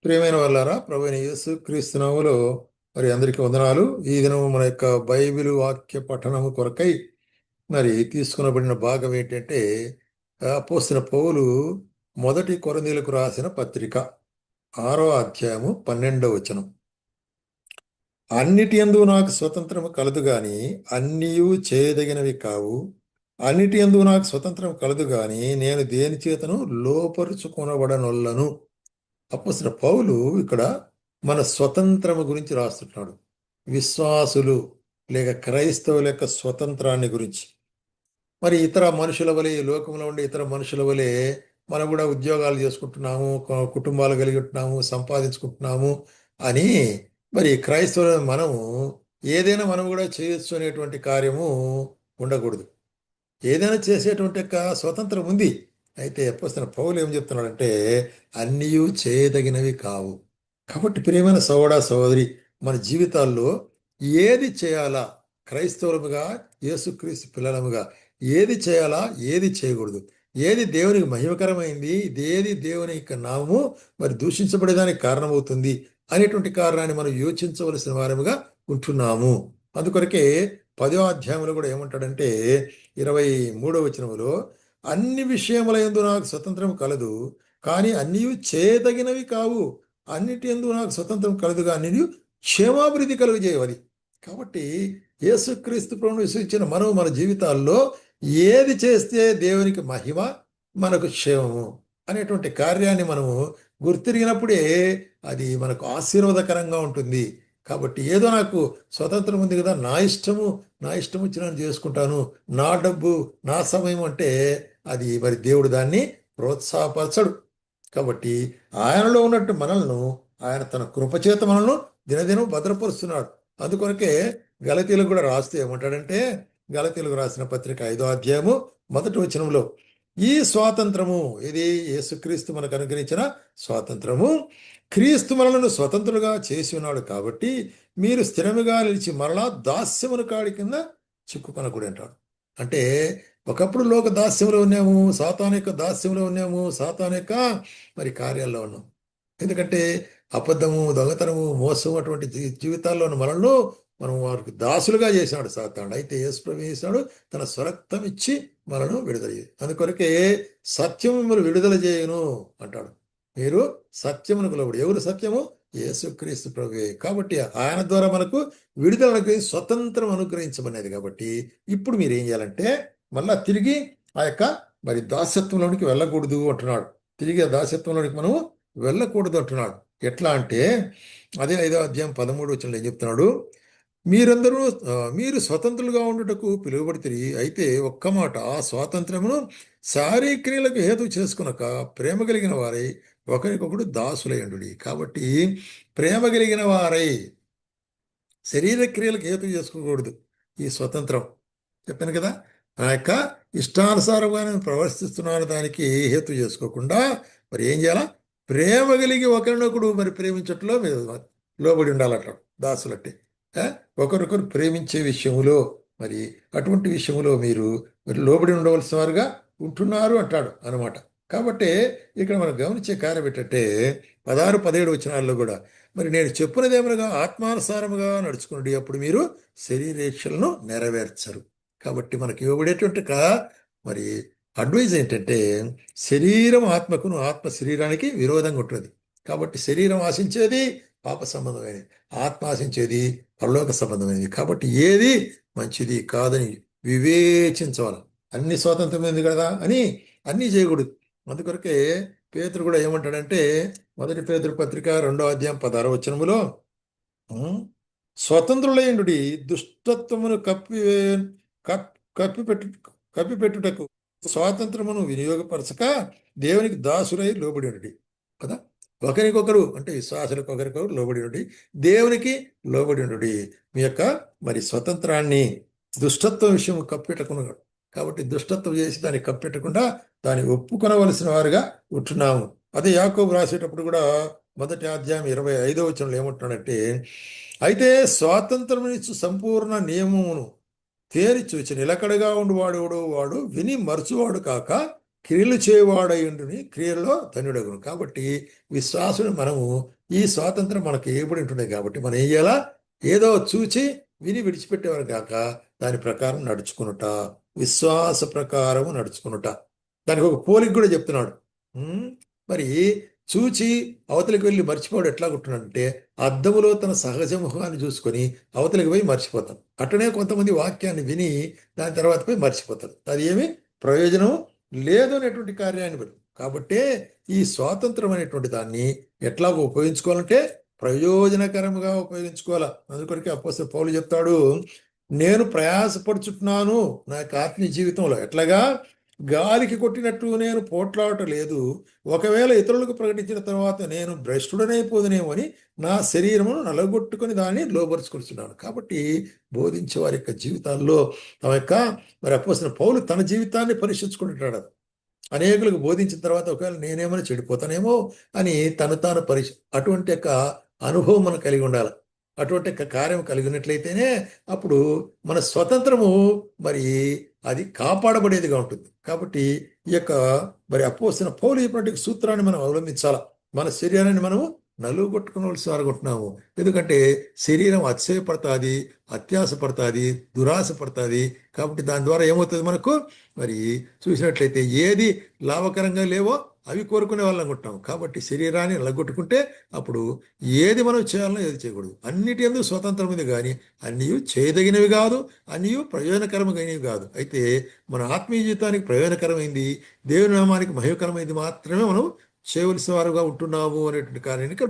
ప్రియమైన వాళ్ళారా, ప్రభువైన యేసు క్రీస్తు నామములో మరి అందరికీ వందనాలు. ఈ దినము మన యొక్క బైబిల్ వాక్య పఠనము కొరకై మరి తీసుకునబడిన భాగం ఏంటంటే, అపోస్తలుడైన పౌలు మొదటి కొరింథీయులకు రాసిన పత్రిక 6వ అధ్యాయము 12వ వచనం. అన్నిటి యందు నాకు స్వతంత్రము కలదు గాని అన్నియు చేయదగినవి కావు. అన్నిటి యందు నాకు స్వతంత్రం కలదు గాని నేను దేని చేతను లోపరుచుకొనబడనొల్లను. అపోస్తలుడైన పౌలు ఇక్కడ మన స్వతంత్రము గురించి రాస్తున్నాడు. విశ్వాసులు లేక క్రైస్తవుల యొక్క స్వతంత్రాన్ని గురించి. మరి ఇతర మనుషుల వలె, ఈ లోకంలో ఉండే ఇతర మనుషుల వలె మనం కూడా ఉద్యోగాలు చేసుకుంటున్నాము, కుటుంబాలు కలిగి ఉంటున్నాము, సంపాదించుకుంటున్నాము అని మరి క్రైస్తవుల మనము ఏదైనా మనం కూడా చేయొచ్చు అనేటువంటి కార్యము ఉండకూడదు. ఏదైనా చేసేటువంటి యొక్క స్వతంత్రం ఉంది. అయితే అపోస్తలుడైన పౌలు ఏం చెప్తున్నాడంటే అన్నీయు చేయదగినవి కావు. కాబట్టి ప్రియమైన సోదరా సోదరి, మన జీవితాల్లో ఏది చేయాలా, క్రైస్తవులముగా యేసుక్రీస్తు పిల్లలముగా ఏది చేయాలా, ఏది చేయకూడదు, ఏది దేవునికి మహిమకరమైంది, ఏది దేవుని యొక్క నామము మరి దూషించబడేదానికి కారణమవుతుంది అనేటువంటి కారణాన్ని మనం యోచించవలసిన వారముగా ఉంటున్నాము. అందుకొరకే 10వ అధ్యాయంలో కూడా ఏమంటాడంటే 23వ వచనములో, అన్ని విషయముల యందు నాకు స్వతంత్రం కలదు కానీ అన్నీ చేయదగినవి కావు. అన్నిటి యందు నాకు స్వతంత్రం కలదుగా అన్ని క్షేమాభివృద్ధి కలుగజేయవది. కాబట్టి యేసుక్రీస్తు ప్రభువును విశ్వసించిన మనం మన జీవితాల్లో ఏది చేస్తే దేవునికి మహిమ, మనకు క్షేమము అనేటువంటి కార్యాన్ని మనము గుర్తిరిగినప్పుడే అది మనకు ఆశీర్వాదకరంగా ఉంటుంది. కాబట్టి ఏదో నాకు స్వతంత్రం ఉంది కదా, నా ఇష్టం వచ్చిన చేసుకుంటాను, నా డబ్బు నా సమయం అంటే అది మరి దేవుడు దాన్ని ప్రోత్సాహపరచడు. కాబట్టి ఆయనలో ఉన్నట్టు మనల్ని ఆయన తన కృపచేత మనల్ని దినదినం భద్రపరుస్తున్నాడు. అందుకొరకే గలతీలకు కూడా రాస్తే ఏమంటాడంటే, గలతీలకు రాసిన పత్రిక 5వ అధ్యాయము 1వ వచనంలో, ఈ స్వాతంత్రము, ఇది యేసుక్రీస్తు మనకు అనుగ్రహించిన స్వాతంత్రము, క్రీస్తు మనలను స్వతంత్రులుగా చేసి ఉన్నాడు కాబట్టి మీరు స్థిరముగా నిలిచి మరలా దాస్యమును కాడి కింద చిక్కుకొనకూడదు అంటాడు. అంటే ఒకప్పుడు లోక దాస్యంలో ఉన్నాము, సాతాను యొక్క దాస్యంలో ఉన్నాము, సాతాను యొక్క మరి కార్యాల్లో ఉన్నాం. ఎందుకంటే అబద్ధము, దొంగతనము, మోసం అటువంటి జీవితాల్లో ఉన్న మనల్ని మనం వారికి దాసులుగా చేసినాడు సాతాను. అయితే యేసు ప్రభువు చేసినాడు, తన స్వరక్తం ఇచ్చి మనను విడుదల చేయి. అందుకొరకే సత్యం మిమ్మల్ని విడుదల చేయను అంటాడు. మీరు సత్యమునకు లోబడి. ఎవరు సత్యము? యేసుక్రీస్తు ప్రభువే. కాబట్టి ఆయన ద్వారా మనకు విడుదల అనుగ్రహించి స్వతంత్రం అనుగ్రహించబడినది. కాబట్టి ఇప్పుడు మీరు ఏం చేయాలంటే మళ్ళా తిరిగి ఆ యొక్క మరి దాస్యత్వంలోనికి వెళ్ళకూడదు అంటున్నాడు. తిరిగి ఆ దాస్యత్వంలోనికి మనము వెళ్ళకూడదు అంటున్నాడు. ఎట్లా అంటే అదే 5వ అధ్యాయం 13వ వచనంలో ఏం చెప్తున్నాడు, మీరు స్వతంత్రులుగా ఉండుటకు పిలువబడితిరి. అయితే ఒక్క మాట, ఆ స్వాతంత్రమును శారీక్రియలకు హేతు చేసుకునక ప్రేమ కలిగిన వారై ఒకరికొకడు దాసులయండు. కాబట్టి ప్రేమ కలిగిన వారై శరీర క్రియలకు హేతు చేసుకోకూడదు. ఈ స్వతంత్రం చెప్పాను కదా, నా యొక్క ఇష్టానుసారంగా నేను ప్రవర్తిస్తున్నాను దానికి హేతు చేసుకోకుండా మరి ఏం చేయాలా, ప్రేమ కలిగి ఒకరినొకడు మరి ప్రేమించట్లో మీరు లోబడి ఉండాలట. దాసులట్టే ఒకరొకరు ప్రేమించే విషయములో మరి అటువంటి విషయంలో మీరు మరి లోబడి ఉండవలసిన వారుగా ఉంటున్నారు అంటాడు అనమాట. కాబట్టి ఇక్కడ మనం గమనించే కార్యం ఏంటంటే 16, 17 వచనాల్లో కూడా మరి నేను చెప్పునదేమనగా ఆత్మానుసారముగా నడుచుకుని అప్పుడు మీరు శరీరేచ్ఛలను నెరవేర్చరు. కాబట్టి మనకి ఇవ్వబడేటువంటి మరి అడ్వైజ్ ఏంటంటే శరీరం ఆత్మకును, ఆత్మ శరీరానికి విరోధంగా ఉంటుంది. కాబట్టి శరీరం ఆశించేది పాప సంబంధమైనది, ఆత్మ ఆశించేది పరలోక సంబంధమైనది. కాబట్టి ఏది మంచిది కాదని వివేచించవాలి. అన్ని స్వాతంత్రమైంది కదా అని అన్నీ చేయకూడదు. అందుకొరకే పేతురు కూడా ఏమంటాడంటే 1 పేతురు పత్రిక 2వ అధ్యాయం 16వ వచనములో, స్వతంత్రులైండు దుష్టత్వమును కప్పిపెట్టుటకు స్వాతంత్రమును వినియోగపరచక దేవునికి దాసులై లోబడి ఉండి కదా. ఒకరికొకరు అంటే విశ్వాసులకు ఒకరికొకరు లోబడి ఉండి దేవునికి లోబడి ఉండి మీ యొక్క మరి స్వతంత్రాన్ని దుష్టత్వం విషయం కప్పెట్టుకున్నాడు. కాబట్టి దుష్టత్వం చేసి దాన్ని కప్పెట్టకుండా దాన్ని ఒప్పుకొనవలసిన వారుగా ఉంటున్నాము. అదే యాకోబు రాసేటప్పుడు కూడా 1వ అధ్యాయం 25వ వచనంలో ఏమంటున్నాడంటే, అయితే స్వాతంత్రమునిచ్చు సంపూర్ణ నియమమును తేరి చూచి నిలకడగా ఉండువాడు వాడు విని మరచువాడు కాక క్రియలు చేయవాడయుండుని క్రియల్లో ధన్యుడగును. కాబట్టి విశ్వాసుడు మనము ఈ స్వాతంత్రం మనకు ఇవ్వబడి ఉంటుంది కాబట్టి మనం ఏం చేయాలా? ఏదో చూచి విని విడిచిపెట్టేవారు కాక దాని ప్రకారం నడుచుకునుట, విశ్వాస ప్రకారము నడుచుకునుట. దానికి ఒక పోలిక కూడా చెప్తున్నాడు. మరి చూచి అవతలికి వెళ్ళి మర్చిపోవడం ఎట్లా ఉంటున్నాడంటే, అద్దములో తన సహజ ముఖాన్ని చూసుకొని అవతలికి పోయి మర్చిపోతాం. అట్టనే కొంతమంది వాక్యాన్ని విని దాని తర్వాత పోయి మర్చిపోతారు. అది ఏమి ప్రయోజనం లేదు అనేటువంటి కార్యాన్ని బట్టి. కాబట్టే ఈ స్వాతంత్రం అనేటువంటి దాన్ని ఎట్లాగో ఉపయోగించుకోవాలంటే ప్రయోజనకరంగా ఉపయోగించుకోవాలా. అందుకొరకే అపోస్తలుడు పౌలు చెప్తాడు, నేను ప్రయాసపడుచున్నాను నా యొక్క ఆత్మీయ జీవితంలో. ఎట్లాగా? గాలికి కొట్టినట్టు నేను పోట్లాడటం లేదు. ఒకవేళ ఇతరులకు ప్రకటించిన తర్వాత నేను భ్రష్టుడనైపోదునేమో అని నా శరీరమును నలగొట్టుకొని దాన్ని లోబరుచుకొస్తున్నాను. కాబట్టి బోధించే వారి యొక్క జీవితాల్లో తమ యొక్క మరి అపోస్తలుడు పౌలు తన జీవితాన్ని పరీక్షించుకుంటున్నాడు. అనేకులకు బోధించిన తర్వాత ఒకవేళ నేనేమైనా చెడిపోతానేమో అని తను తాను అటువంటి యొక్క అనుభవం మనం కలిగి ఉండాలి. అటువంటి యొక్క కార్యం కలిగినట్లయితేనే అప్పుడు మన స్వతంత్రము మరి అది కాపాడబడేదిగా ఉంటుంది. కాబట్టి ఈ యొక్క మరి అపోస్తలుడు పౌలు ఇటువంటి సూత్రాన్ని మనం అవలంబించాలా. మన శరీరాన్ని మనము నలుగొట్టుకునవలసి అనుకుంటున్నాము. ఎందుకంటే శరీరం అతిశయపడుతుంది, అత్యాస పడుతుంది, దురాశ పడుతుంది. కాబట్టి దాని ద్వారా ఏమవుతుంది మనకు? మరి చూసినట్లయితే ఏది లాభకరంగా లేవో అవి కోరుకునే వాళ్ళం అనుకుంటున్నాం. కాబట్టి శరీరాన్ని నలగొట్టుకుంటే అప్పుడు ఏది మనం చేయాలనో ఏది చేయకూడదు. అన్నిటి యందు స్వతంత్రం ఉంది, కానీ అన్నీ చేయదగినవి కాదు, అన్నీ ప్రయోజనకరమైనవి కాదు. అయితే మన ఆత్మీయ జీవితానికి ప్రయోజనకరమైంది, దేవుని నామానికి మహిమకరమైంది మాత్రమే మనం చేయవలసిన వారుగా ఉంటున్నాము అనేటువంటి కార్యాన్ని